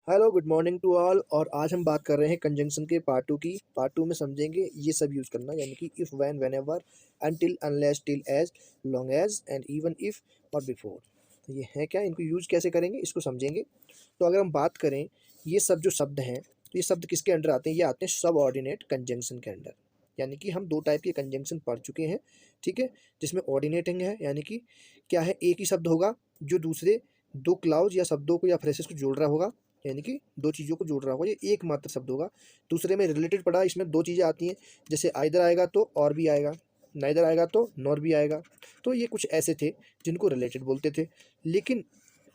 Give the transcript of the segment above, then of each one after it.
Hello good morning to all. और आज हम बात कर रहे हैं कंजंक्शन के पार्ट टू की। पार्ट टू में समझेंगे ये सब यूज़ करना, यानी कि if, when, whenever, until, unless, till, as, long as and even if और बिफोर। तो ये है क्या, इनको यूज़ कैसे करेंगे इसको समझेंगे। तो अगर हम बात करें ये सब जो शब्द हैं, तो ये शब्द किसके अंडर आते हैं? ये आते हैं सबऑर्डिनेट कंजंक्शन के अंडर। यानी कि हम दो टाइप के कंजंक्शन पढ़ चुके हैं, ठीक है। जिसमें ऑर्डिनेटिंग है, यानी कि क्या है, एक ही शब्द होगा जो दूसरे दो क्लाउज या शब्दों को या फ्रेसेस को जोड़ रहा होगा, यानी कि दो चीज़ों को जोड़ रहा होगा, ये एकमात्र शब्द होगा। दूसरे में रिलेटेड पढ़ा, इसमें दो चीज़ें आती हैं, जैसे आइदर आएगा तो और भी आएगा, नाइदर आएगा तो नॉर भी आएगा। तो ये कुछ ऐसे थे जिनको रिलेटेड बोलते थे। लेकिन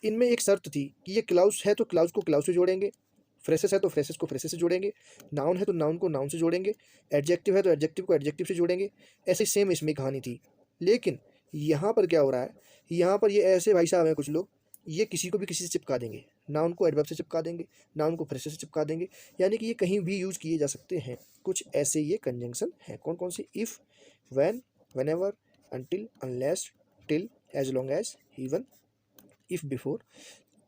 इनमें एक शर्त थी कि ये क्लाउज है तो क्लाउज को क्लाउज से जोड़ेंगे, फ्रेसेस है तो फ्रेसेस को फ्रेसेस से जोड़ेंगे, नाउन है तो नाउन को नाउन से जोड़ेंगे, एडजेक्टिव है तो एडजेक्टिव को एडजेक्टिव से जोड़ेंगे। ऐसे सेम इसमें कहानी थी। लेकिन यहाँ पर क्या हो रहा है, यहाँ पर ये ऐसे भाई साहब हैं कुछ लोग, ये किसी को भी किसी से चिपका देंगे, नाउन को एडवर्ब से चिपका देंगे, नाउन को फ्रेसेस से चिपका देंगे। यानी कि ये कहीं भी यूज़ किए जा सकते हैं। कुछ ऐसे ये कंजंक्शन हैं। कौन कौन से? If, when, whenever, until, unless, till, as long as, even, if, before.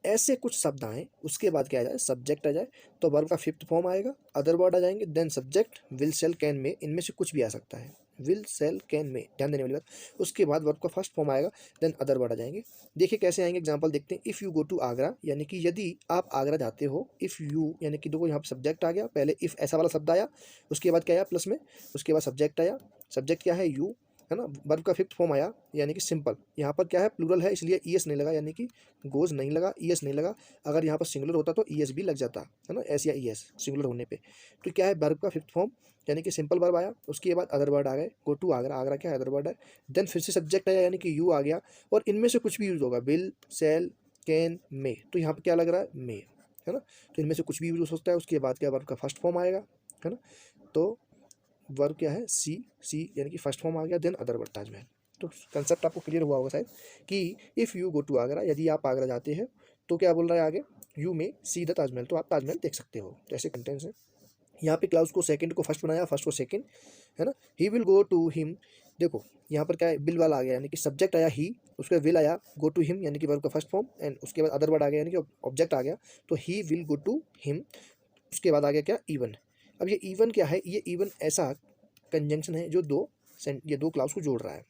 ऐसे कुछ शब्द आए, उसके बाद क्या आ जाए, सब्जेक्ट आ जाए, तो वर्ब का फिफ्थ फॉर्म आएगा, अदर वर्ड आ जाएंगे, then subject, will, shall, can, may, इनमें से कुछ भी आ सकता है। विल, सेल, कैन, में, ध्यान देने वाली बात। उसके बाद वर्ब का फर्स्ट फॉर्म आएगा, देन अदर वर्ड आ जाएंगे। देखिए कैसे आएंगे, एग्जांपल देखते हैं। If you go to Agra, यानी कि यदि आप आगरा जाते हो। इफ़ यू, यानी कि देखो यहाँ पर सब्जेक्ट आ गया, पहले इफ़ ऐसा वाला शब्द आया, उसके बाद क्या आया प्लस में, उसके बाद सब्जेक्ट आया। सब्जेक्ट क्या है? यू, है ना। वर्ब का फिफ्थ फॉर्म आया, यानी कि सिंपल। यहाँ पर क्या है, प्लूरल है, इसलिए ईएस नहीं लगा, यानी कि गोज नहीं लगा, ईएस नहीं लगा। अगर यहाँ पर सिंगुलर होता तो ईएस भी लग जाता, है ना, एस या ईएस सिंगुलर होने पे। तो क्या है, वर्ब का फिफ्थ फॉर्म, यानी कि सिंपल वर्ब आया। उसके बाद अदर वर्ड आ गए। गो टू आगरा, आगरा क्या है, अदर वर्ड है। देन फिर से सब्जेक्ट आया, यानी कि यू आ गया। और इनमें से कुछ भी यूज होगा, विल, सेल, कैन, मे। तो यहाँ पर क्या लग रहा है, मे, है ना। तो इनमें से कुछ भी यूज हो सकता है। उसके बाद क्या, वर्ब का फर्स्ट फॉर्म आएगा, है ना। तो वर्ब क्या है, सी, सी यानी कि फर्स्ट फॉर्म आ गया, देन अदर वर्ड, ताजमहल। तो कंसेप्ट आपको क्लियर हुआ होगा शायद कि if you go to Agra, यदि आप आगरा जाते हैं, तो क्या बोल रहा है आगे, यू में सी द ताजमहल, तो आप ताजमहल देख सकते हो। तो ऐसे कंटेंट्स हैं। यहाँ पे क्लाउज को सेकंड को फर्स्ट बनाया, फर्स्ट को सेकंड, है ना। He will go to him, देखो यहाँ पर क्या है, बिल वाला आ गया, यानी कि सब्जेक्ट आया ही, उसके बाद विल आया, गो टू हिम यानी कि वर्ब का फर्स्ट फॉर्म, एंड उसके बाद अदर वर्ड आ गया, यानी कि ऑब्जेक्ट आ गया। तो he will go to him. उसके बाद आ गया क्या, इवन। अब ये इवन क्या है, ये इवन ऐसा कंजंक्शन है जो ये दो क्लाउज को जोड़ रहा है।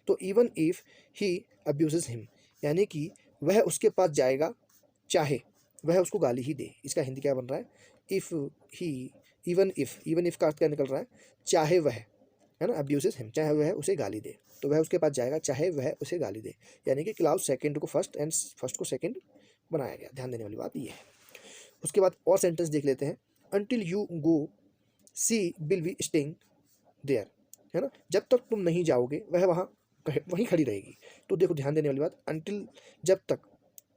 तो even if he abuses him, यानी कि वह उसके पास जाएगा चाहे वह उसको गाली ही दे। इसका हिंदी क्या बन रहा है, इफ ही, इवन इफ का अर्थ क्या निकल रहा है, चाहे वह, है ना, अब्यूजेस हिम, चाहे वह उसे गाली दे, तो वह उसके पास जाएगा चाहे वह उसे गाली दे। यानी कि क्लाउज सेकंड को फर्स्ट एंड फर्स्ट को सेकंड बनाया गया। ध्यान देने वाली बात ये है। उसके बाद और सेंटेंस देख लेते हैं। Until you go she will be staying there, है ना। जब तक तुम नहीं जाओगे वह वहाँ वहीं खड़ी रहेगी। तो देखो ध्यान देने वाली बात, अनटिल, जब तक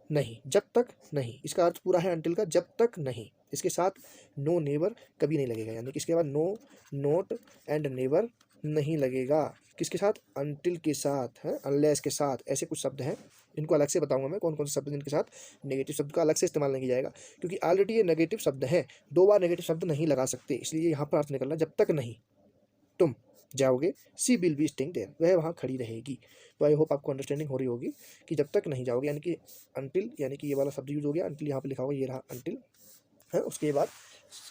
नहीं, जब तक नहीं, इसका अर्थ पूरा है अनटिल का, जब तक नहीं। इसके साथ नो नेवर कभी नहीं लगेगा, यानी कि इसके बाद नो, नोट एंड नेवर नहीं लगेगा। किसके साथ? अनटिल के साथ, है, अनलेस के साथ। ऐसे कुछ शब्द हैं, इनको अलग से बताऊंगा मैं कौन कौन से शब्द हैं जिनके साथ नेगेटिव शब्द का अलग से इस्तेमाल नहीं किया जाएगा, क्योंकि ऑलरेडी ये नेगेटिव शब्द हैं। दो बार नेगेटिव शब्द नहीं लगा सकते, इसलिए यहाँ पर अर्थ निकलना, जब तक नहीं तुम जाओगे, सी विल बी स्टेइंग देयर, वह वहाँ खड़ी रहेगी। तो आई होप आपको अंडरस्टैंडिंग हो रही होगी कि जब तक नहीं जाओगे, यानी कि अनटिल, यानी कि ये वाला शब्द यूज हो गया, अनटिल यहाँ पे लिखा होगा, ये रहा अनटिल, है। उसके बाद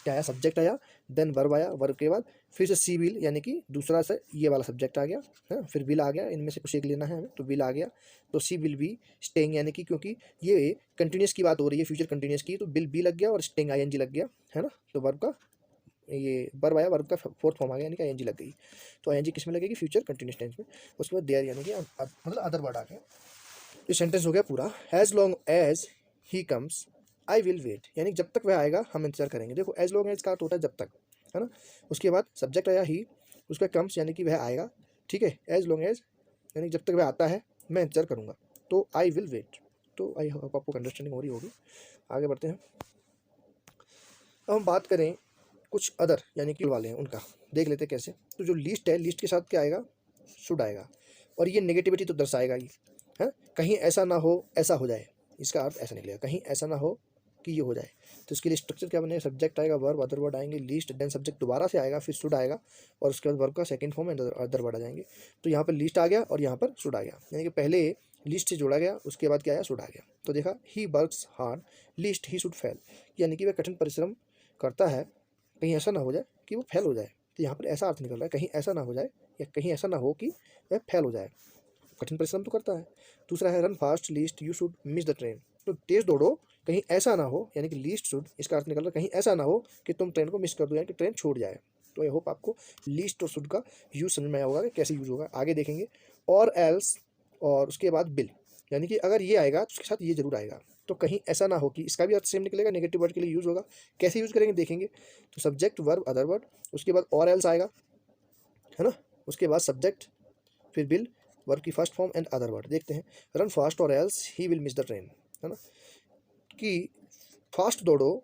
क्या आया, सब्जेक्ट आया, देन वर्ब आया, वर्ब के बाद फिर से सी विल, यानी कि दूसरा से ये वाला सब्जेक्ट आ गया, है, फिर विल आ गया, इनमें से कुछ एक लेना है हमें, तो विल आ गया। तो सी विल बी स्टेइंग, यानी कि क्योंकि ये कंटिन्यूस की बात हो रही है, फ्यूचर कंटिन्यूस की, तो विल बी लग गया और स्टेइंग आईएनजी लग गया, है ना। तो वर्ब का ये वर्ब आया, वर्ब का फोर्थ फॉर्म आ गया, यानी कि आईएनजी लग गई। तो आईएनजी किस में लगेगी, फ्यूचर कंटिन्यूस टेंस में। उसके बाद देयर, यानी कि मतलब अदर वर्ड आ गया। ये सेंटेंस हो गया पूरा। As long as he comes I will wait, यानी जब तक वह आएगा हम इंतजार करेंगे। देखो एज लॉन्ग एज का अर्थ होता है जब तक, है ना। उसके बाद सब्जेक्ट आया ही, उसका कम्स यानी कि वह आएगा, ठीक है। एज लॉन्ग एज यानी जब तक वह आता है मैं इंतजार करूँगा, तो आई विल वेट। तो आई होप आपको अंडरस्टैंडिंग हो रही होगी। आगे बढ़ते हैं। अब हम बात करें कुछ अदर, यानी कि वाले हैं उनका, देख लेते हैं कैसे। तो जो लिस्ट है, लिस्ट के साथ क्या आएगा, शुड आएगा, और ये नेगेटिविटी तो दर्शाएगा ही, है। कहीं ऐसा ना हो ऐसा हो जाए, इसका अर्थ ऐसा निकलेगा, कहीं ऐसा ना हो कि ये हो जाए। तो इसके लिए स्ट्रक्चर क्या बनेगा, सब्जेक्ट आएगा, वर्ब, अदर वर्ड आएंगे, लिस्ट, देन सब्जेक्ट दोबारा से आएगा, फिर शुड आएगा, और उसके बाद वर्ब का second form and other word आ जाएंगे। तो यहाँ पर लिस्ट आ गया और यहाँ पर शुड आ गया, यानी कि पहले लीस्ट से जोड़ा गया, उसके बाद क्या आया, शुड आ गया। तो देखा, he works hard least he should fail, यानी कि वह कठिन परिश्रम करता है, कहीं ऐसा ना हो जाए कि वो फेल हो जाए। तो यहाँ पर ऐसा अर्थ निकल रहा है, कहीं ऐसा ना हो जाए या कहीं ऐसा ना हो कि वह फेल हो जाए। कठिन परिश्रम तो करता है। दूसरा है run fast least you should miss the train, तो तेज दौड़ो कहीं ऐसा ना हो, यानी कि लीस्ट शुड, इसका अर्थ निकल रहा है कहीं ऐसा ना हो कि तुम ट्रेन को मिस कर दो, यानी कि ट्रेन छूट जाए। तो आई होप आपको लीस्ट और शुड का यूज समझ में आया होगा कि कैसे यूज होगा। आगे देखेंगे और एल्स, और उसके बाद बिल, यानी कि अगर ये आएगा तो उसके साथ ये जरूर आएगा। तो कहीं ऐसा ना हो कि, इसका भी अर्थ सेम निकलेगा, नेगेटिव वर्ड के लिए यूज होगा। कैसे यूज करेंगे देखेंगे। तो सब्जेक्ट वर्ब अदर वर्ड, उसके बाद और एल्स आएगा, है ना, उसके बाद सब्जेक्ट, फिर बिल, वर्ब की first form and other word. देखते हैं, रन फास्ट और else he will miss the train, है ना, कि फास्ट दौड़ो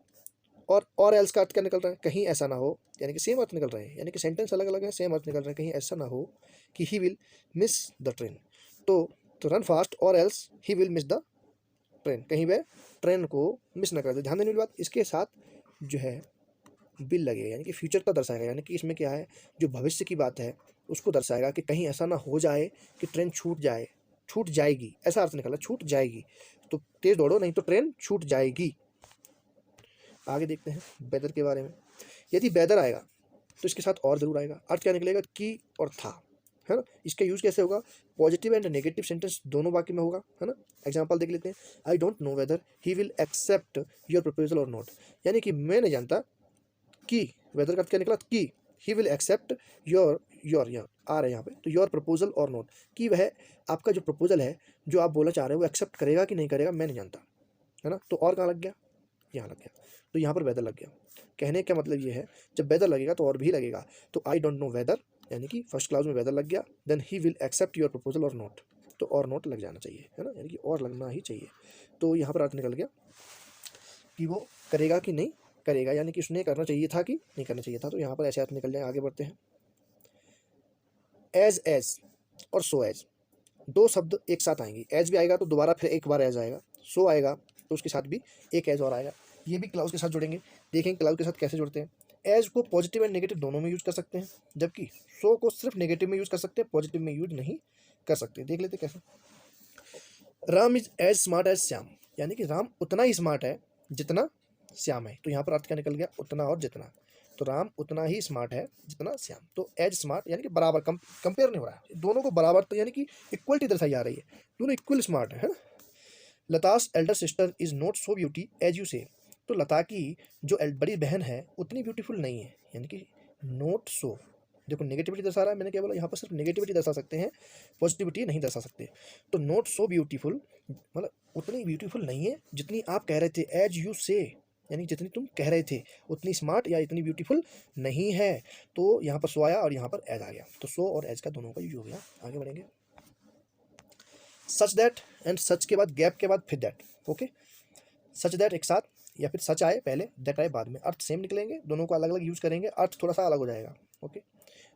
और एल्स का अर्थ क्या निकल रहा है, कहीं ऐसा ना हो, यानी कि सेम अर्थ निकल रहे हैं, यानी कि सेंटेंस अलग अलग है, सेम अर्थ निकल रहे हैं। कहीं ऐसा ना हो कि he will miss the train, तो रन फास्ट और else he will miss the train, कहीं वह ट्रेन को मिस ना कर दे। ध्यान देने वाली बात, इसके साथ जो है बिल लगेगा, यानी कि फ्यूचर का दर्शाएगा, यानी कि इसमें क्या है, जो भविष्य की बात है उसको दर्शाएगा कि कहीं ऐसा ना हो जाए कि ट्रेन छूट जाए, छूट जाएगी, ऐसा अर्थ निकला, छूट जाएगी। तो तेज दौड़ो नहीं तो ट्रेन छूट जाएगी। आगे देखते हैं वेदर के बारे में। यदि वेदर आएगा तो इसके साथ और जरूर आएगा, अर्थ क्या निकलेगा, की और था, है ना। इसका यूज कैसे होगा, पॉजिटिव एंड नेगेटिव सेंटेंस दोनों वाक्य में होगा, है ना। एग्जांपल देख लेते हैं, I don't know whether he will accept your proposal or not, यानी कि मैं नहीं जानता कि, वेदर का अर्थ क्या निकला, कि ही विल एक्सेप्ट योर यहाँ आ रहा है यहाँ पे, तो योर प्रपोजल और नॉट, कि वह आपका जो प्रपोजल है, जो आप बोलना चाह रहे हो, वो एक्सेप्ट करेगा कि नहीं करेगा, मैं नहीं जानता, है ना। तो और कहाँ लग गया, यहाँ लग गया, तो यहाँ पर वेदर लग गया। कहने का मतलब ये है, जब वेदर लगेगा तो और भी लगेगा। तो आई डोंट नो वेदर, यानी कि फर्स्ट क्लाउज में वेदर लग गया, then he will accept your proposal or not, तो और नॉट लग जाना चाहिए, है ना, यानी कि और लगना ही चाहिए। तो यहाँ पर अर्थ निकल गया कि वो करेगा कि नहीं करेगा, यानी कि उसने करना चाहिए था कि नहीं करना चाहिए था। तो यहाँ पर ऐसे अर्थ निकल जाए। आगे बढ़ते हैं, एज और सो एज, दो शब्द एक साथ आएंगे। एज भी आएगा तो दोबारा फिर एक बार एज आएगा, सो आएगा तो उसके साथ भी एक एज और आएगा। ये भी क्लाउज के साथ जुड़ेंगे, देखेंगे क्लाउज के साथ कैसे जुड़ते हैं। एज को पॉजिटिव एंड नेगेटिव दोनों में यूज कर सकते हैं, जबकि सो को सिर्फ नेगेटिव में यूज कर सकते हैं, पॉजिटिव में यूज नहीं कर सकते। देख लेते कैसे। Ram is as smart as Shyam, यानी कि राम उतना ही स्मार्ट है जितना श्याम है। तो यहाँ पर अर्थ क्या निकल गया, उतना और जितना। तो राम उतना ही स्मार्ट है जितना श्याम, तो एज स्मार्ट यानी कि बराबर, कंपेयर नहीं हो रहा है, दोनों को बराबर, तो यानी कि इक्वलिटी दर्शाई जा रही है, दोनों इक्वल स्मार्ट है ना। Lata's elder sister is not so beauty as you say, तो लता की जो बड़ी बहन है उतनी ब्यूटीफुल नहीं है, यानी कि नॉट सो, देखो नेगेटिविटी दर्शा रहा है, मैंने क्या बोला, यहाँ पर सिर्फ नेगेटिविटी दर्शा सकते हैं, पॉजिटिविटी नहीं दर्शा सकते। तो नॉट सो ब्यूटीफुल मतलब उतनी ब्यूटीफुल नहीं है जितनी आप कह रहे थे, एज यू से, यानी जितनी तुम कह रहे थे, उतनी स्मार्ट या इतनी ब्यूटीफुल नहीं है। तो यहाँ पर सो आया और यहाँ पर एज आ गया, तो सो और एज का दोनों का यूज हो गया। आगे बढ़ेंगे, सच दैट एंड सच के बाद गैप के बाद फिर दैट, ओके। सच दैट एक साथ, या फिर सच आए पहले दैट आए बाद में, अर्थ सेम निकलेंगे, दोनों को अलग अलग यूज करेंगे, अर्थ थोड़ा सा अलग हो जाएगा, ओके।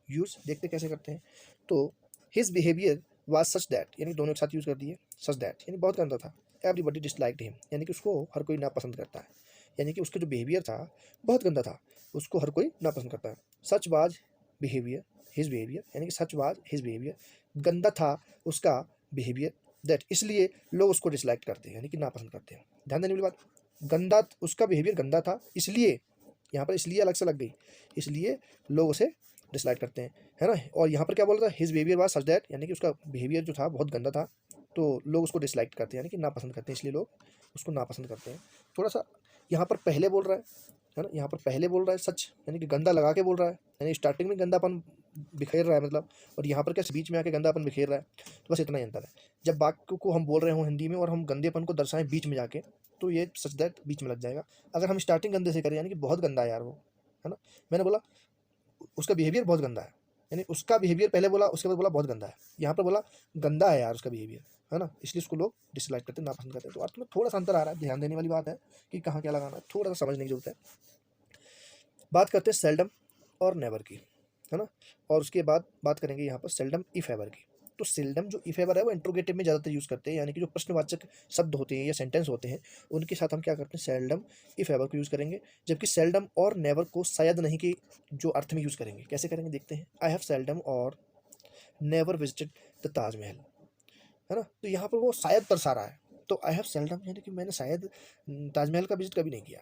यूज देखते कैसे करते हैं। तो his behaviour was such that, यानी दोनों एक साथ यूज कर दिए। सच दैट यानी बहुत गंदा था, एवरीबडी डिसलाइक्ड हिम, यानी कि उसको हर कोई नापसंद करता है, यानी कि उसका जो बिहेवियर था बहुत गंदा था, उसको हर कोई नापसंद करता है। सच वाज बिहेवियर हिज बिहेवियर, यानी कि सच वाज हिज बिहेवियर, गंदा था उसका बिहेवियर, दैट इसलिए लोग उसको डिसलाइक करते हैं, यानी कि नापसंद करते हैं। ध्यान देने वाली बात, गंदा, उसका बिहेवियर गंदा था इसलिए, यहाँ पर इसलिए अलग से लग गई, इसलिए लोग उसे डिसलाइक करते हैं, है ना। और यहाँ पर क्या बोल रहा था, his behaviour was such that, यानी कि उसका बिहेवियर जो था बहुत गंदा था, तो लोग उसको डिसलाइक करते हैं, यानी कि नापसंद करते हैं, इसलिए लोग उसको नापसंद करते हैं। थोड़ा सा यहाँ पर पहले बोल रहा है ना, यहाँ पर पहले बोल रहा है सच, यानी कि गंदा लगा के बोल रहा है, यानी स्टार्टिंग में गंदापन बिखेर रहा है मतलब, और यहाँ पर क्या बीच में आके गंदापन बिखेर रहा है। तो बस इतना ही अंतर है, जब वाक्य को हम बोल रहे हो हिंदी में और हम गंदेपन को दर्शाएं बीच में जाके, तो ये सच दैट बीच में लग जाएगा। अगर हम स्टार्टिंग गंदे से करें, यानी कि बहुत गंदा है यार वो, है ना, मैंने बोला उसका बिहेवियर बहुत गंदा है, यानी उसका बिहेवियर पहले बोला, उसके बाद बोला बहुत गंदा है, यहाँ पर बोला गंदा है यार उसका बिहेवियर, है ना, इसलिए उसको लोग डिसलाइक करते हैं, नापसंद करते हैं। तो अर्थ में थोड़ा सा अंतर आ रहा है, ध्यान देने वाली बात है कि कहाँ क्या लगाना है, थोड़ा सा समझने की जरूरत है। बात करते हैं सेल्डम और नेवर की, है ना, और उसके बाद बात करेंगे यहाँ पर सेल्डम इफ एवर की। तो सेल्डम जो इफ एवर है वो इंट्रोगेटिव में ज़्यादातर यूज़ करते हैं, यानी कि जो प्रश्नवाचक शब्द होते हैं या सेंटेंस होते हैं उनके साथ हम क्या करते हैं, सेल्डम इफ एवर को यूज़ करेंगे। जबकि सेल्डम और नेवर को शायद नहीं के जो अर्थ में यूज़ करेंगे। कैसे करेंगे देखते हैं, आई हैव सेल्डम और नेवर विजिटेड द ताजमहल, है ना। तो यहाँ पर वो शायद दर्शा रहा है, तो आई हैव सेल्डम यानी कि मैंने शायद ताजमहल का विजिट कभी नहीं किया।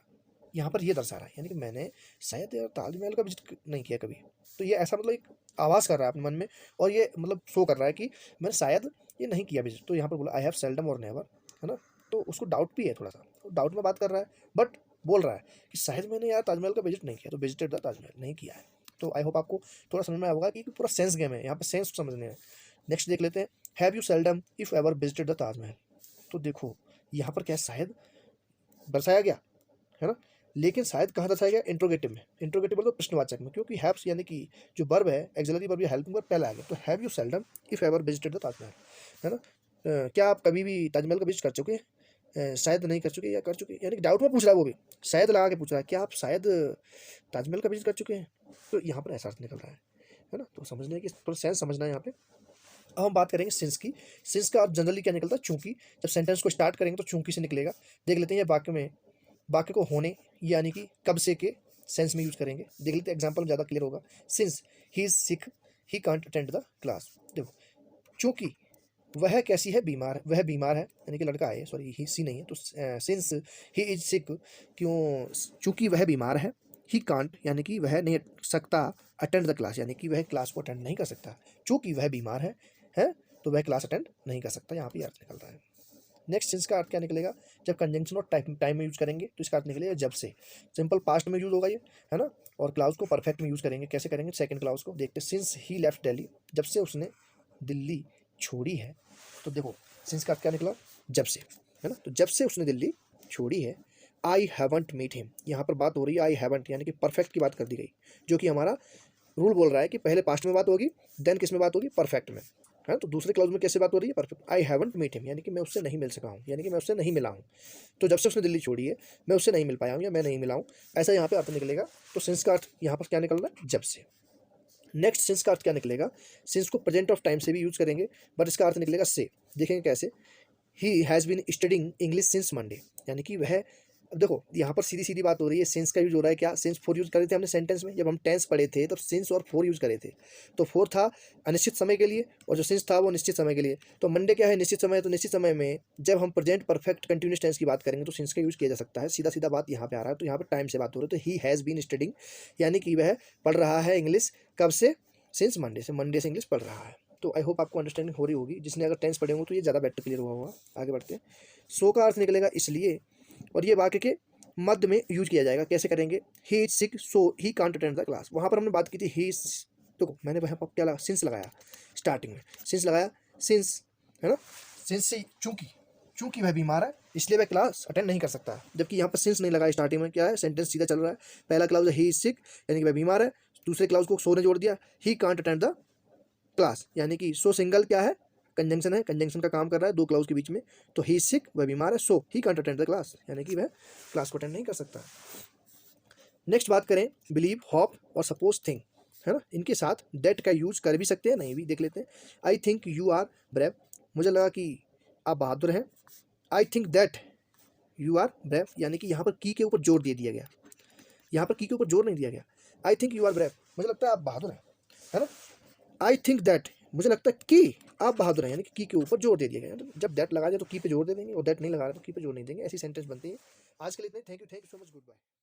यहाँ पर ये दर्शा रहा है यानी कि मैंने शायद यार ताजमहल का विजिट नहीं किया कभी। तो ये ऐसा मतलब एक आवाज़ कर रहा है अपने मन में, और ये मतलब शो कर रहा है कि मैंने शायद ये नहीं किया विजिट। तो यहाँ पर बोला आई हैव सेल्डम और नेवर, है ना। तो उसको डाउट भी है थोड़ा सा, डाउट में बात कर रहा है, बट बोल रहा है कि शायद मैंने यार ताजमहल का विजिट नहीं किया, तो विजिटेड द ताजमहल नहीं किया है। तो आई होप आपको थोड़ा समझ में आया होगा कि पूरा सेंस गेम है, यहाँ पे सेंस समझने हैं। नेक्स्ट देख लेते हैं, have you seldom if ever visited the Taj Mahal. तो देखो यहाँ पर क्या है, शायद दर्शाया गया, है ना। लेकिन शायद कहाँ दर्शाया गया, इंट्रोगेटिव में। इंट्रोगेटिव मतलब प्रश्नवाचक में, क्योंकि हैव्स यानी कि जो वर्ब है, एक्सिलरी वर्ब या हेल्पिंग वर्ब पहले आ गया। तो have you seldom if ever visited the Taj Mahal, है ना। क्या आप कभी भी ताजमहल का विजिट कर चुके हैं, शायद नहीं कर चुके या कर चुके, यानी कि डाउट में पूछ रहा है, वो भी शायद लगा के पूछ रहा है, क्या आप शायद ताजमहल का विजिट कर चुके हैं। तो यहाँ पर ऐसा अर्थ निकल रहा है ना। तो समझने की थोड़ा सेंस समझना है यहाँ पे। अब हम बात करेंगे सिंस की। सिंस का अर्थ जनरली क्या निकलता है, चूंकि। जब सेंटेंस को स्टार्ट करेंगे तो चूंकि से निकलेगा। देख लेते हैं ये वाक्य में, वाक्य को होने यानी कि कब से के सेंस में यूज करेंगे। देख लेते हैं एग्जाम्पल में ज़्यादा क्लियर होगा। Since he is sick he can't attend the class. देखो चूंकि वह कैसी है, बीमार है, वह बीमार है यानी कि लड़का है, सॉरी ही सी नहीं है। तो सिंस ही इज सिक, क्यों, चूंकि वह बीमार है। ही कांट यानी कि वह नहीं सकता, अटेंड द क्लास यानी कि वह क्लास को अटेंड नहीं कर सकता। चूंकि वह बीमार है तो वह क्लास अटेंड नहीं कर सकता। यहाँ पे अर्थ निकल रहा है। नेक्स्ट सिंस का अर्थ क्या निकलेगा, जब कंजंक्शन और टाइम में यूज करेंगे तो इसका अर्थ निकलेगा जब से। सिंपल पास्ट में यूज होगा ये, है ना। और क्लाउज को परफेक्ट में यूज करेंगे। कैसे करेंगे, सेकंड क्लाउज को देखते हैं। सिंस ही लेफ्ट दिल्ली, जब से उसने दिल्ली छोड़ी है। तो देखो सिंस का अर्थ क्या निकला, जब से, है ना। तो जब से उसने दिल्ली छोड़ी है। आई हैवंट मीट हिम, यहाँ पर बात हो रही है आई हैवंट यानी कि परफेक्ट की बात कर दी गई, जो कि हमारा रूल बोल रहा है कि पहले पास्ट में बात होगी, देन किस में बात होगी, परफेक्ट में, है। तो दूसरे क्लाउज में कैसे बात हो रही है, perfect. I haven't meet him यानी कि मैं उससे नहीं मिल सका हूँ, यानी कि मैं उससे नहीं मिला हूँ। तो जब से उसने दिल्ली छोड़ी है, मैं उससे नहीं मिल पाया हूँ या मैं नहीं मिला हूँ, ऐसा यहाँ पे अर्थ निकलेगा। तो सिंस का अर्थ यहाँ पर क्या निकल रहा है, जब से। नेक्स्ट सिंस का अर्थ क्या निकलेगा, सिंस को प्रेजेंट ऑफ टाइम से भी यूज करेंगे, बट इसका अर्थ निकलेगा से। देखेंगे कैसे, he has been studying English since Monday, यानी कि वह, अब देखो यहाँ पर सीधी सीधी बात हो रही है। सिंस का यूज हो रहा है क्या, सिंस फोर यूज करे थे हमने सेंटेंस में, जब हम टेंस पढ़े थे तब सिंस और फोर यूज करे थे। तो फोर था अनिश्चित समय के लिए और जो सिंस था वो निश्चित समय के लिए। तो मंडे क्या है, निश्चित समय। तो निश्चित समय में जब हम प्रेजेंट परफेक्ट कंटिन्यूस टेंस की बात करेंगे तो सिंस का यूज किया जा सकता है। सीधा सीधा बात यहाँ पे आ रहा है। तो यहाँ पर टाइम से बात हो रही है। तो ही हैज़ बीन स्टडिंग यानी कि वह पढ़ रहा है इंग्लिश, कब से, सिंस मंडे से, मंडे से इंग्लिश पढ़ रहा है। तो आई होप आपको अंडरस्टैंडिंग हो रही होगी। जिसने अगर टेंस पढ़े होंगे तो ये ज़्यादा बेटर क्लियर हुआ होगा। आगे बढ़ते हैं। सो का अर्थ निकलेगा इसलिए, और ये वाक्य के मध्य में यूज किया जाएगा। कैसे करेंगे, he is sick so he can't attend the class. वहाँ पर हमने बात की थी ही, देखो मैंने वहाँ पर क्या लगा, सिंस लगाया स्टार्टिंग में, सिंस लगाया, सिंस, है ना। सिंस से चूंकि, चूंकि वह बीमार है इसलिए वह क्लास अटेंड नहीं कर सकता। जबकि यहाँ पर सिंस नहीं लगाया स्टार्टिंग में, क्या है, सेंटेंस सीधा चल रहा है। पहला क्लाउज है ही इज सिक यानी कि वह बीमार है, दूसरे क्लाउज को सो ने जोड़ दिया, ही कांट अटेंड द क्लास यानी कि सो सिंगल क्या है, कंजंक्शन है, कंजंक्शन का काम कर रहा है दो क्लाउज के बीच में। तो ही सिक, वह बीमार है, so he can't attend the class यानी कि वह क्लास को अटेंड नहीं कर सकता। नेक्स्ट बात करें, बिलीव, होप और सपोज थिंग, है ना। इनके साथ दैट का यूज कर भी सकते हैं, नहीं भी। देख लेते हैं। I think you are brave, मुझे लगा कि आप बहादुर हैं। I think that you are brave यानी कि यहाँ पर की के ऊपर जोर दे दिया गया, यहाँ पर की के ऊपर जोर नहीं दिया गया। I think you are brave, मुझे लगता है आप बहादुर हैं, है ना। आई थिंक दैट, मुझे लगता है कि आप बहादुर हैं, यानी कि के ऊपर जोर दे दिया गया। तो जब दैट लगा जाए तो की पे जोर दे देंगे, और दैट नहीं लगा रहा तो की पे जोर नहीं देंगे। ऐसी सेंटेंस बनती है। आज के लिए इतने, thank you so much, good bye.